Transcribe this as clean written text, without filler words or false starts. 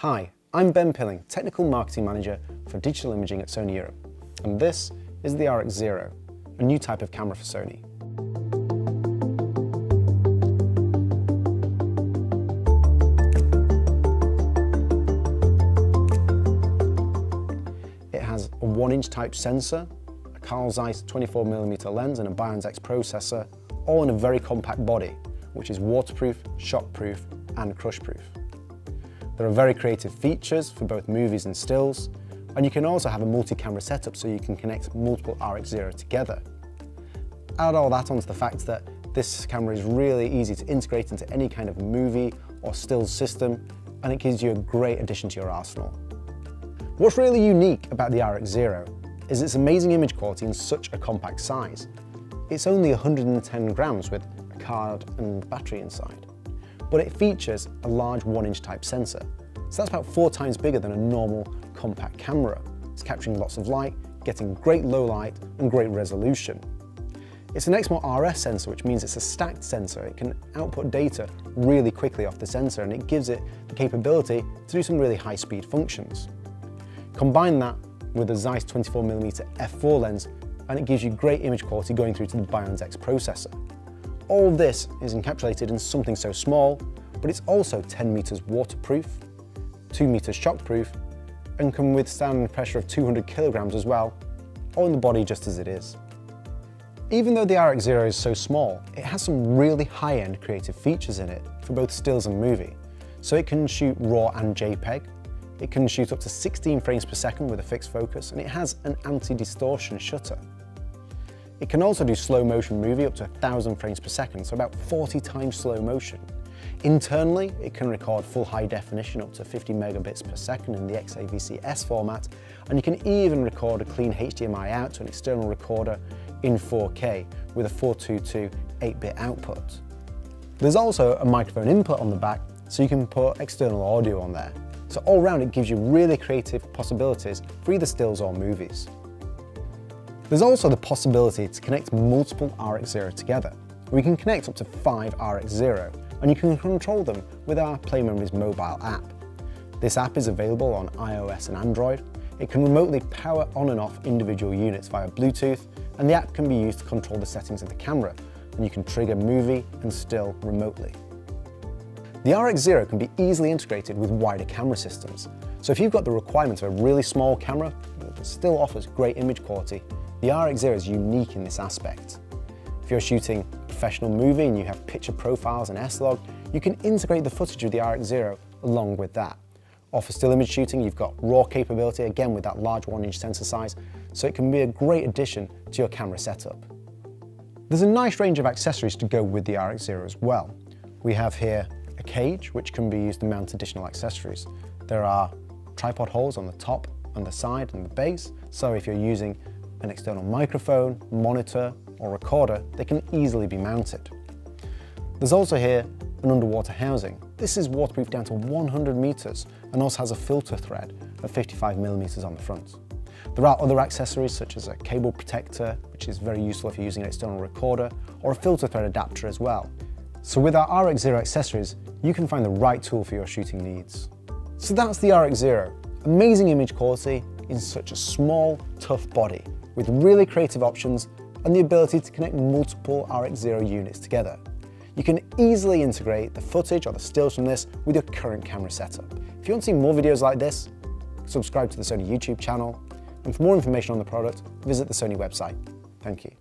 Hi, I'm Ben Pilling, Technical Marketing Manager for Digital Imaging at Sony Europe, and this is the RX0, a new type of camera for Sony. It has a 1-inch type sensor, a Carl Zeiss 24mm lens and a Bionic X processor, all in a very compact body, which is waterproof, shockproof and crushproof. There are very creative features for both movies and stills, and you can also have a multi-camera setup so you can connect multiple RX0 together. Add all that onto the fact that this camera is really easy to integrate into any kind of movie or stills system, and it gives you a great addition to your arsenal. What's really unique about the RX0 is its amazing image quality in such a compact size. It's only 110 grams with a card and battery inside. But it features a large 1-inch type sensor. So that's about 4 times bigger than a normal compact camera. It's capturing lots of light, getting great low light and great resolution. It's an XMOR-RS sensor, which means it's a stacked sensor. It can output data really quickly off the sensor, and it gives it the capability to do some really high-speed functions. Combine that with a Zeiss 24mm f4 lens, and it gives you great image quality going through to the Bionic X processor. All of this is encapsulated in something so small, but it's also 10 meters waterproof, 2 meters shockproof, and can withstand a pressure of 200 kilograms as well, all in the body just as it is. Even though the RX0 is so small, it has some really high-end creative features in it for both stills and movie. So it can shoot RAW and JPEG, it can shoot up to 16 frames per second with a fixed focus, and it has an anti-distortion shutter. It can also do slow motion movie up to 1,000 frames per second, so about 40 times slow motion. Internally, it can record full high definition up to 50 megabits per second in the XAVC-S format, and you can even record a clean HDMI out to an external recorder in 4K with a 422 8-bit output. There's also a microphone input on the back, so you can put external audio on there. So all round it gives you really creative possibilities for either stills or movies. There's also the possibility to connect multiple RX0 together. We can connect up to 5 RX0, and you can control them with our Play Memories mobile app. This app is available on iOS and Android. It can remotely power on and off individual units via Bluetooth, and the app can be used to control the settings of the camera, and you can trigger movie and still remotely. The RX0 can be easily integrated with wider camera systems. So if you've got the requirement of a really small camera that still offers great image quality, the RX0 is unique in this aspect. If you're shooting a professional movie and you have picture profiles and S-Log, you can integrate the footage of the RX0 along with that. Or for still image shooting, you've got RAW capability, again with that large 1-inch sensor size, so it can be a great addition to your camera setup. There's a nice range of accessories to go with the RX0 as well. We have here a cage, which can be used to mount additional accessories. There are tripod holes on the top, on the side and the base, so if you're using an external microphone, monitor or recorder, they can easily be mounted. There's also here an underwater housing. This is waterproof down to 100 meters and also has a filter thread of 55mm on the front. There are other accessories such as a cable protector, which is very useful if you're using an external recorder, or a filter thread adapter as well. So with our RX0 accessories, you can find the right tool for your shooting needs. So that's the RX0. Amazing image quality in such a small, tough body, with really creative options and the ability to connect multiple RX0 units together. You can easily integrate the footage or the stills from this with your current camera setup. If you want to see more videos like this, subscribe to the Sony YouTube channel, and for more information on the product, visit the Sony website. Thank you.